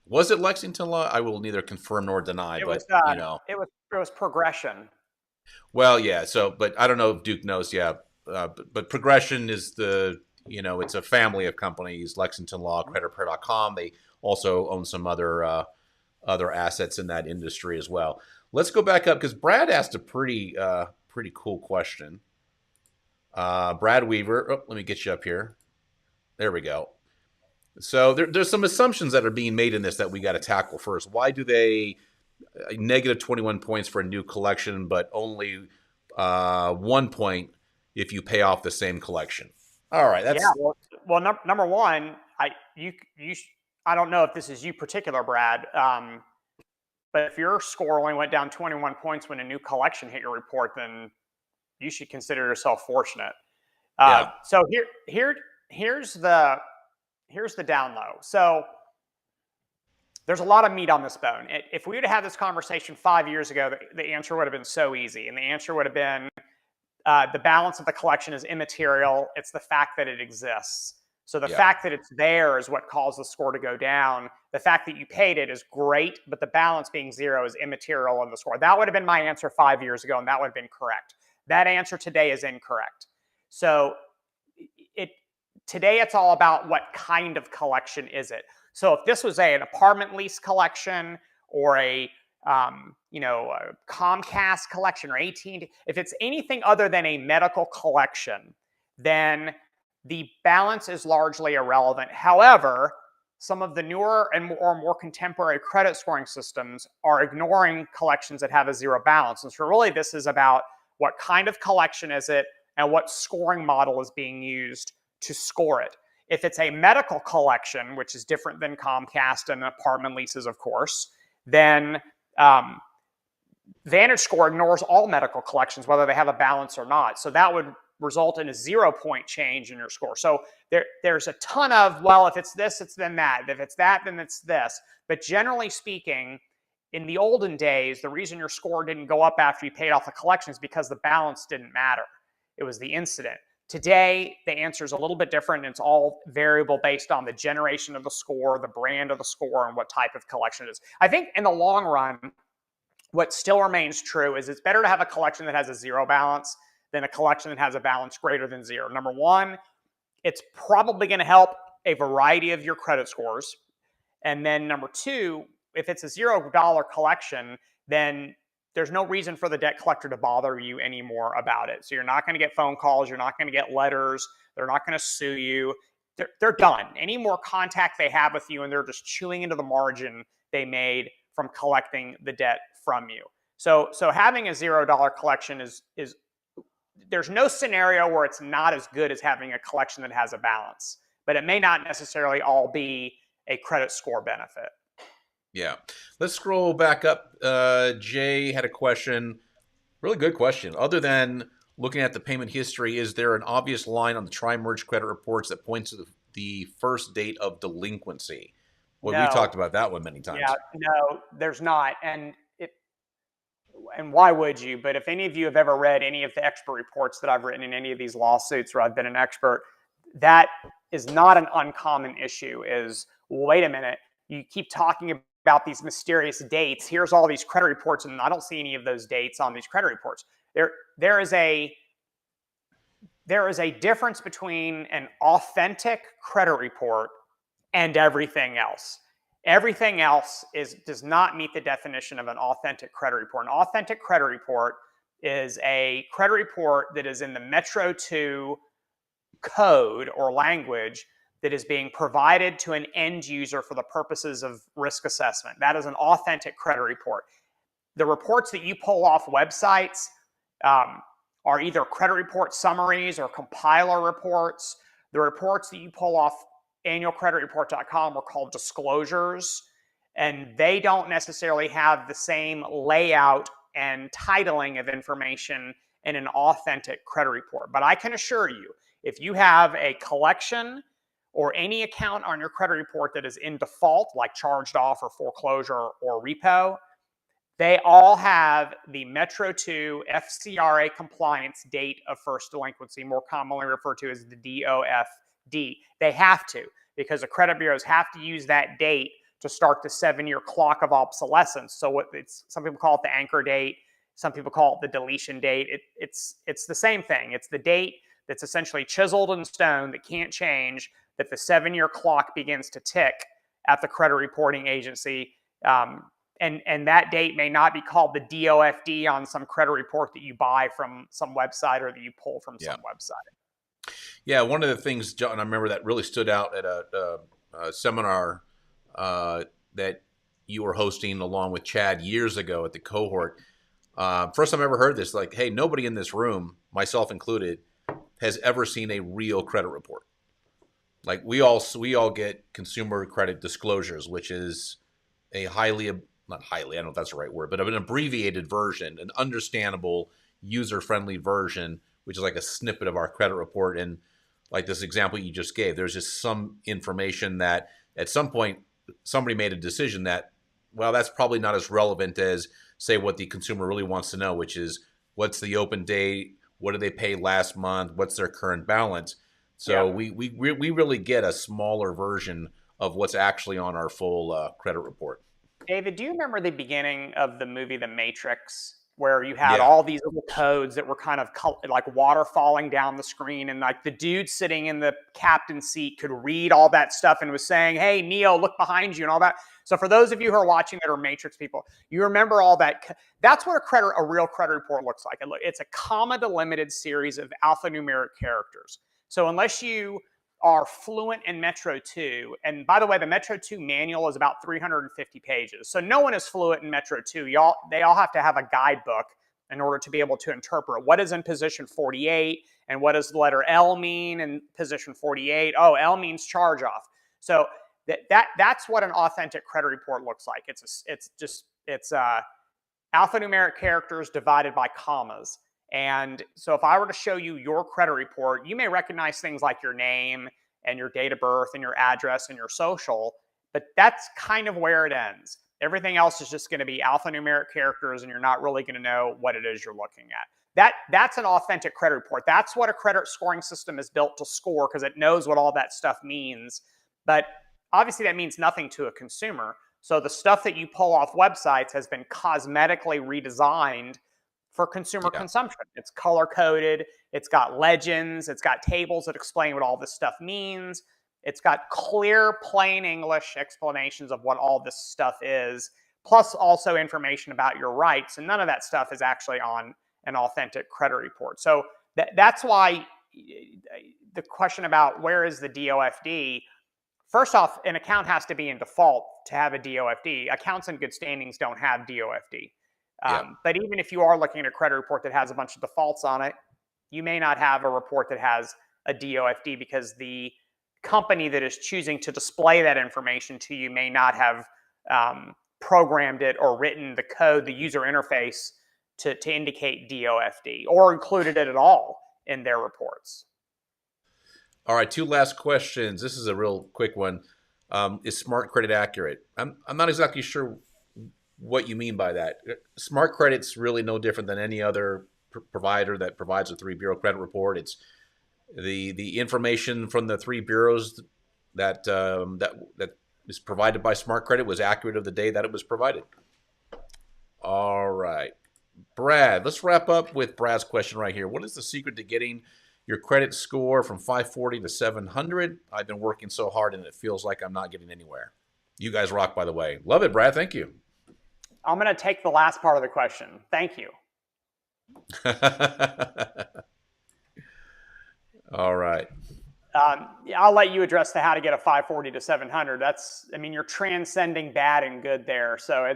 Was it Lexington Law? I will neither confirm nor deny, It but was uh, it was progression. well, yeah. So, but I don't know if Duke knows. Yeah, but Progression is it's a family of companies. Lexington Law, CreditRepair.com. They also own some other assets in that industry as well. Let's go back up because Brad asked a pretty cool question. Brad Weaver. Oh, let me get you up here. There we go. So there's some assumptions that are being made in this that we got to tackle first. Why do they negative 21 points for a new collection, but only 1 point if you pay off the same collection? All right, Yeah. Number one, I don't know if this is you particular, Brad, but if your score only went down 21 points when a new collection hit your report, then you should consider yourself fortunate. Yeah. So here's the down low. So there's a lot of meat on this bone. If we would have had this conversation 5 years ago, the answer would have been so easy, and the answer would have been the balance of the collection is immaterial. It's the fact that it exists. So the fact that it's there is what caused the score to go down. The fact that you paid it is great, but the balance being zero is immaterial on the score. That would have been my answer 5 years ago, and that would have been correct. That answer today is incorrect. So today it's all about what kind of collection is it. So if this was an apartment lease collection or a Comcast collection or AT&T, if it's anything other than a medical collection, then the balance is largely irrelevant. However, some of the newer and more contemporary credit scoring systems are ignoring collections that have a zero balance. And so really this is about what kind of collection is it and what scoring model is being used to score it. If it's a medical collection, which is different than Comcast and apartment leases, of course, then Vantage Score ignores all medical collections, whether they have a balance or not. So that would result in a 0-point change in your score. So there's a ton of, well, if it's this, it's then that. If it's that, then it's this. But generally speaking, in the olden days, the reason your score didn't go up after you paid off the collection is because the balance didn't matter. It was the incident. Today, the answer is a little bit different. And it's all variable based on the generation of the score, the brand of the score, and what type of collection it is. I think in the long run, what still remains true is it's better to have a collection that has a zero balance than a collection that has a balance greater than zero. Number one, it's probably going to help a variety of your credit scores. And then number two, if it's a $0 collection, then there's no reason for the debt collector to bother you anymore about it. So you're not going to get phone calls. You're not going to get letters. They're not going to sue you. They're done. Any more contact they have with you, and they're just chewing into the margin they made from collecting the debt from you. So having a $0 collection is there's no scenario where it's not as good as having a collection that has a balance, but it may not necessarily all be a credit score benefit. Yeah. Let's scroll back up. Jay had a question, really good question. Other than looking at the payment history, is there an obvious line on the tri-merge credit reports that points to the first date of delinquency? Well, No. we talked about that one many times. Yeah, no, there's not. And why would you? But if any of you have ever read any of the expert reports that I've written in any of these lawsuits where I've been an expert, that is not an uncommon issue. Is, well, wait a minute, you keep talking about these mysterious dates. Here's all these credit reports, and I don't see any of those dates on these credit reports. There is a difference between an authentic credit report and everything else. Everything else does not meet the definition of an authentic credit report. An authentic credit report is a credit report that is in the Metro 2 code or language that is being provided to an end user for the purposes of risk assessment. That is an authentic credit report. The reports that you pull off websites are either credit report summaries or compiler reports. The reports that you pull off annualcreditreport.com are called disclosures, and they don't necessarily have the same layout and titling of information in an authentic credit report. But I can assure you, if you have a collection or any account on your credit report that is in default, like charged off or foreclosure or repo, they all have the Metro 2 FCRA compliance date of first delinquency, more commonly referred to as the DOFD. They have to, because the credit bureaus have to use that date to start the 7-year clock of obsolescence. So some people call it the anchor date, some people call it the deletion date. It's the same thing. It's the date that's essentially chiseled in stone that can't change, that the 7-year clock begins to tick at the credit reporting agency. And that date may not be called the DOFD on some credit report that you buy from some website or that you pull from some website. Yeah, one of the things, John, I remember that really stood out at a seminar that you were hosting along with Chad years ago at the cohort. First time I ever heard this, like, hey, nobody in this room, myself included, has ever seen a real credit report. Like we all get consumer credit disclosures, which is a not highly, I don't know if that's the right word, but an abbreviated version, an understandable, user-friendly version, which is like a snippet of our credit report. And like this example you just gave, there's just some information that at some point somebody made a decision that, well, that's probably not as relevant as, say, what the consumer really wants to know, which is what's the open date, what did they pay last month, what's their current balance. So we really get a smaller version of what's actually on our full credit report. David, do you remember the beginning of the movie The Matrix, where you had all these little codes that were kind of like water falling down the screen, and like the dude sitting in the captain's seat could read all that stuff and was saying, hey, Neo, look behind you and all that. So for those of you who are watching that are Matrix people, you remember all that. That's what a real credit report looks like. It's a comma delimited series of alphanumeric characters. So unless you are fluent in Metro 2, and by the way, the Metro 2 manual is about 350 pages. So no one is fluent in Metro 2. They all have to have a guidebook in order to be able to interpret what is in position 48 and what does the letter L mean in position 48. Oh, L means charge off. So that's what an authentic credit report looks like. It's alphanumeric characters divided by commas. And so if I were to show you your credit report, you may recognize things like your name and your date of birth and your address and your social, but that's kind of where it ends. Everything else is just going to be alphanumeric characters, and you're not really going to know what it is you're looking at. That's an authentic credit report. That's what a credit scoring system is built to score, because it knows what all that stuff means. But obviously that means nothing to a consumer. So the stuff that you pull off websites has been cosmetically redesigned for consumer consumption. It's color-coded, it's got legends, it's got tables that explain what all this stuff means, it's got clear, plain English explanations of what all this stuff is, plus also information about your rights, and none of that stuff is actually on an authentic credit report. So that's why the question about where is the DOFD, first off, an account has to be in default to have a DOFD. Accounts in good standings don't have DOFD. But even if you are looking at a credit report that has a bunch of defaults on it, you may not have a report that has a DOFD, because the company that is choosing to display that information to you may not have programmed it or written the code, the user interface to indicate DOFD, or included it at all in their reports. All right, 2 last questions. This is a real quick one. Is smart credit accurate? I'm not exactly sure what you mean by that. Smart credit's really no different than any other provider that provides a 3-bureau credit report. It's the information from the 3 bureaus that is provided by Smart Credit was accurate of the day that it was provided. All right, Brad, let's wrap up with Brad's question right here. What is the secret to getting your credit score from 540 to 700? I've been working so hard and it feels like I'm not getting anywhere. You guys rock, by the way. Love it, Brad. Thank you. I'm going to take the last part of the question. Thank you. All right. Yeah, I'll let you address the how to get a 540 to 700. That's, I mean, you're transcending bad and good there. So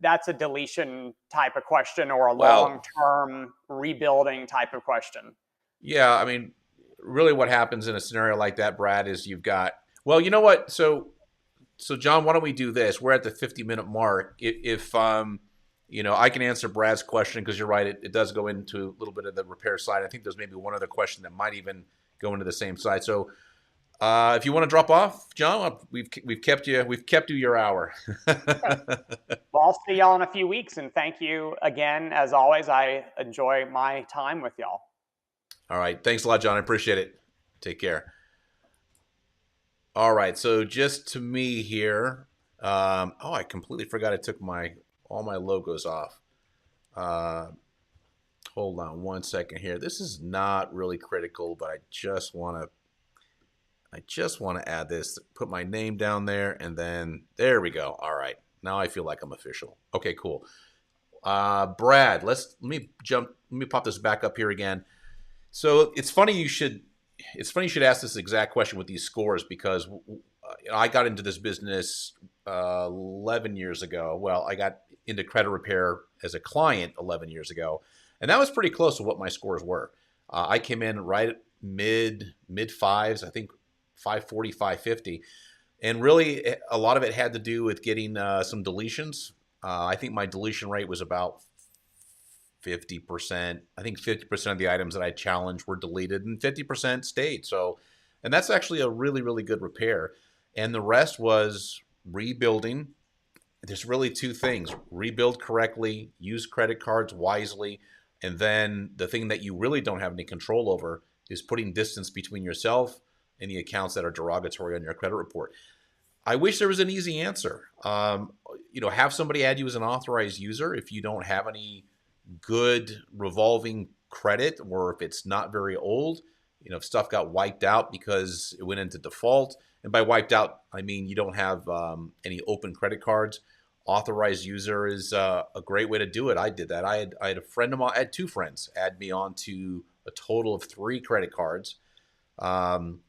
that's a deletion type of question or a long Well, term rebuilding type of question. yeah, I mean, really what happens in a scenario like that, Brad, is you've got, well, you know what? So John, why don't we do this? We're at the 50-minute mark. If I can answer Brad's question because you're right, it does go into a little bit of the repair side. I think there's maybe one other question that might even go into the same side. So if you want to drop off, John, we've kept you your hour. Okay. Well, I'll see y'all in a few weeks. And thank you again. As always, I enjoy my time with y'all. All right, thanks a lot, John. I appreciate it. Take care. All right, so just to me here. I completely forgot I took my all my logos off. Uh, Hold on one second here. This is not really critical, but I just want to add this. Put my name down there, and then there we go. All right, now I feel like I'm official. Okay, cool. Brad, let me pop this back up here again. So it's funny you should ask this exact question with these scores because I got into this business 11 years ago. Well, I got into credit repair as a client 11 years ago, and that was pretty close to what my scores were. I came in right at mid fives, I think 540, 550, and really a lot of it had to do with getting some deletions. I think my deletion rate was about 50%. I think 50% of the items that I challenged were deleted and 50% stayed. So, and that's actually a really, really good repair. And the rest was rebuilding. There's really two things: rebuild correctly, use credit cards wisely, and then the thing that you really don't have any control over is putting distance between yourself and the accounts that are derogatory on your credit report. I wish there was an easy answer. Have somebody add you as an authorized user if you don't have any good revolving credit, or if it's not very old. If stuff got wiped out because it went into default, and by wiped out, I mean you don't have any open credit cards. Authorized user is a great way to do it. I did that. I had a friend of mine. I had two friends add me on to a total of three credit cards. Um,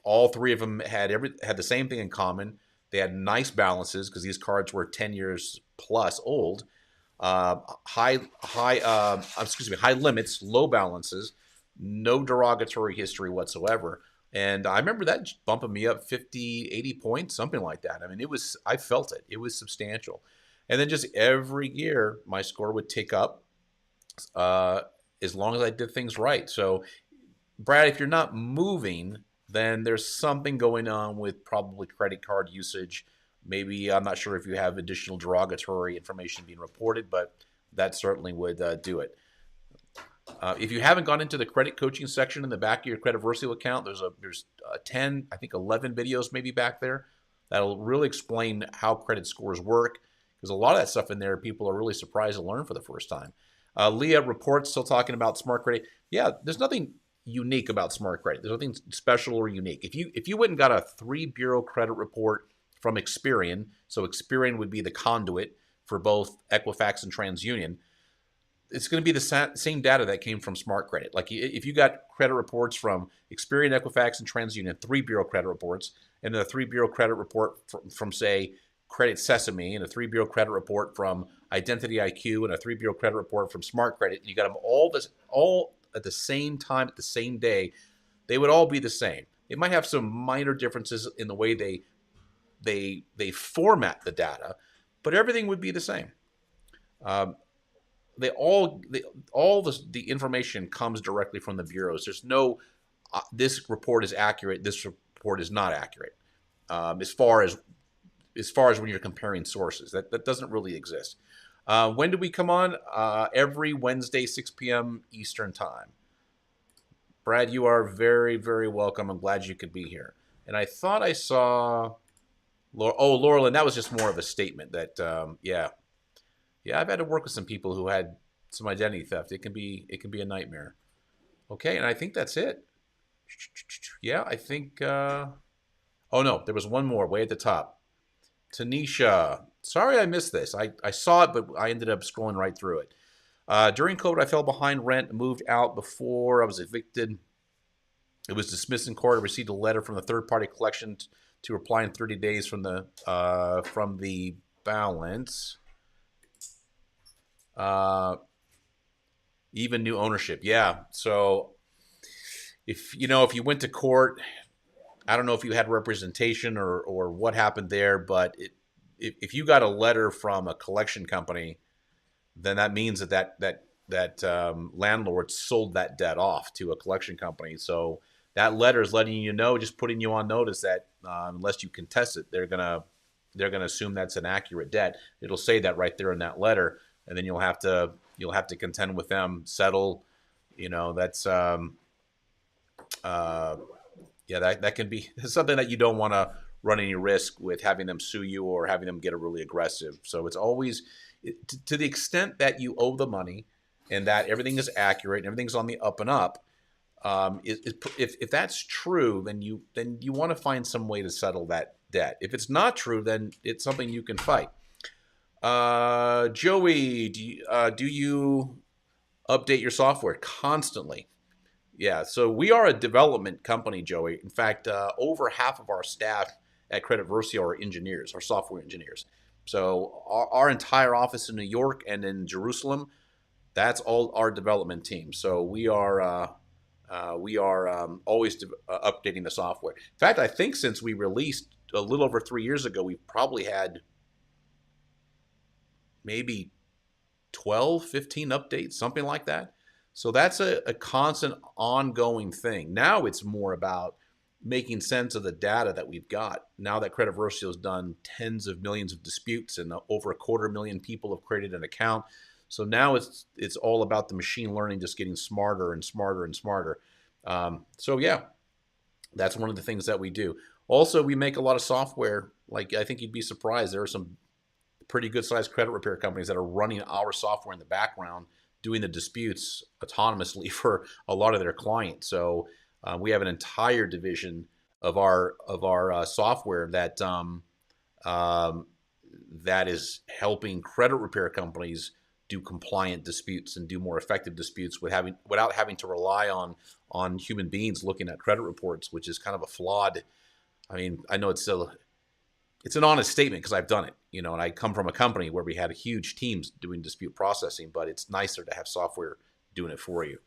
all three of them had the same thing in common. They had nice balances because these cards were 10 years plus old. High limits, low balances, no derogatory history whatsoever. And I remember that bumping me up 50, 80 points, something like that. I mean, I felt it. It was substantial. And then just every year, my score would tick up uh, as long as I did things right. So, Brad, if you're not moving, then there's something going on with probably credit card usage. Maybe I'm not sure if you have additional derogatory information being reported, but that certainly would do it. If you haven't gone into the credit coaching section in the back of your Credit Versio account, there's 10, I think 11 videos maybe back there that'll really explain how credit scores work. Because a lot of that stuff in there, people are really surprised to learn for the first time. Leah reports still talking about smart credit. Yeah, there's nothing unique about smart credit. There's nothing special or unique. If you went and got a 3 bureau credit report from Experian, so Experian would be the conduit for both Equifax and TransUnion, it's going to be the same data that came from Smart Credit. Like if you got credit reports from Experian, Equifax, and TransUnion, 3 bureau credit reports, and then a 3 bureau credit report from say Credit Sesame, and a 3 bureau credit report from Identity IQ, and a 3 bureau credit report from Smart Credit, and you got them all at the same time, at the same day, they would all be the same. It might have some minor differences in the way they format the data, but everything would be the same. Um, all the information comes directly from the bureaus. There's no this report is accurate, this report is not accurate. As far as when you're comparing sources, that doesn't really exist. When do we come on? Every Wednesday, 6 p.m. Eastern time. Brad, you are very, very welcome. I'm glad you could be here. And I thought I saw Laura. Oh, Laurel, and that was just more of a statement that, yeah, I've had to work with some people who had some identity theft. It can be a nightmare. Okay, and I think that's it. Yeah, I think. Oh no, there was one more way at the top. Tanisha, sorry I missed this. I saw it, but I ended up scrolling right through it. During COVID, I fell behind rent, moved out before I was evicted. It was dismissed in court. I received a letter from the third-party collection to reply in 30 days from the balance. Even new ownership. Yeah. So if you went to court, I don't know if you had representation or what happened there, but if you got a letter from a collection company, then that means that landlord sold that debt off to a collection company. So that letter is letting you know, just putting you on notice that unless you contest it, they're gonna assume that's an accurate debt. It'll say that right there in that letter, and then you'll have to contend with them, settle. That's yeah, that can be something that you don't want to run any risk with having them sue you or having them get really aggressive. So it's always to the extent that you owe the money and that everything is accurate and everything's on the up and up. If that's true, then you want to find some way to settle that debt. If it's not true, then it's something you can fight. Joey, do you update your software constantly? Yeah, so we are a development company, Joey. In fact, over half of our staff at Credit Versio are engineers, are software engineers. So our entire office in New York and in Jerusalem, that's all our development team. So we are always updating the software. In fact, I think since we released a little over 3 years ago, we've probably had maybe 12, 15 updates, something like that. So that's a constant ongoing thing. Now it's more about making sense of the data that we've got. Now that Credit Versio has done tens of millions of disputes and over 250,000 people have created an account. So now it's all about the machine learning just getting smarter and smarter and smarter. So yeah, that's one of the things that we do. Also, we make a lot of software. Like, I think you'd be surprised. There are some pretty good sized credit repair companies that are running our software in the background, doing the disputes autonomously for a lot of their clients. So we have an entire division of our software that that is helping credit repair companies do compliant disputes and do more effective disputes without having to rely on human beings looking at credit reports, which is kind of a flawed. I mean, I know it's an honest statement because I've done it, and I come from a company where we had huge teams doing dispute processing, but it's nicer to have software doing it for you.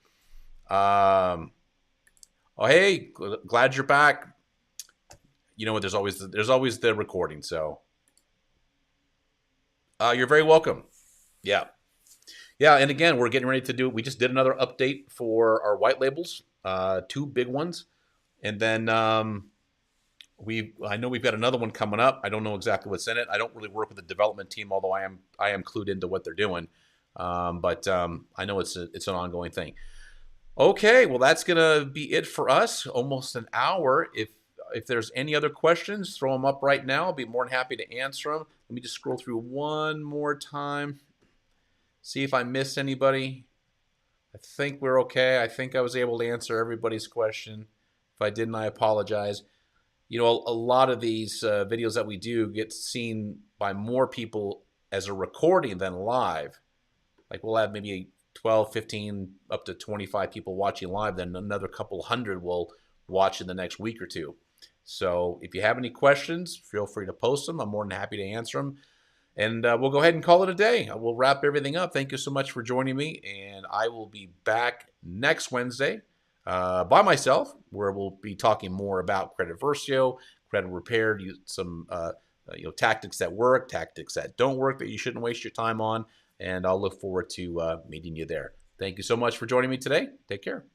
Oh, hey, glad you're back. You know what? There's always the recording, so you're very welcome. Yeah. Yeah, and again, we're getting ready to do. We just did another update for our white labels, 2 big ones, and then I know we've got another one coming up. I don't know exactly what's in it. I don't really work with the development team, although I am clued into what they're doing. But I know it's an ongoing thing. Okay, well that's gonna be it for us. Almost an hour. If there's any other questions, throw them up right now. I'll be more than happy to answer them. Let me just scroll through one more time. See if I missed anybody. I think we're okay. I think I was able to answer everybody's question. If I didn't, I apologize. A lot of these videos that we do get seen by more people as a recording than live. Like we'll have maybe 12, 15, up to 25 people watching live, then another couple hundred will watch in the next week or two. So if you have any questions, feel free to post them. I'm more than happy to answer them. And we'll go ahead and call it a day. We'll wrap everything up. Thank you so much for joining me. And I will be back next Wednesday by myself, where we'll be talking more about Credit Versio, credit repair, some tactics that work, tactics that don't work that you shouldn't waste your time on. And I'll look forward to meeting you there. Thank you so much for joining me today. Take care.